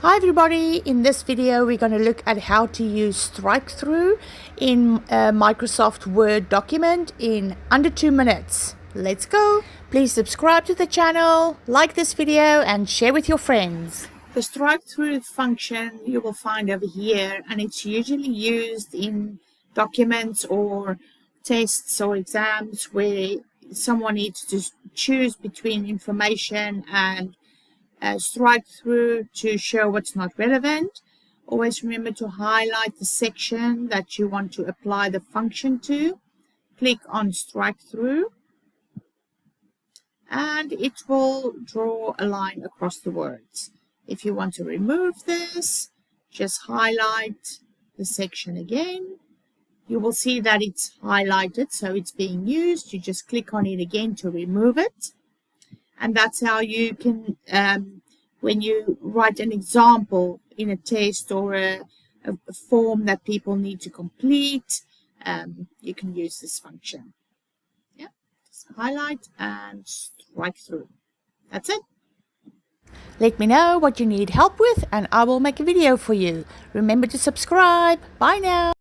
Hi everybody, in this video we're going to look at how to use Strikethrough in a Microsoft Word document in under 2 minutes. Let's go! Please subscribe to the channel, like this video and share with your friends. The Strikethrough function you will find over here, and it's usually used in documents or tests or exams where someone needs to choose between information and strike through to show what's not relevant. Always remember to highlight the section that you want to apply the function to. Click on strike through and it will draw a line across the words. If you want to remove this, just highlight the section again. You will see that it's highlighted, so it's being used. You just click on it again to remove it. And that's how you can, when you write an example in a test or a form that people need to complete, you can use this function. Yeah, just highlight and strike through. That's it. Let me know what you need help with and I will make a video for you. Remember to subscribe. Bye now.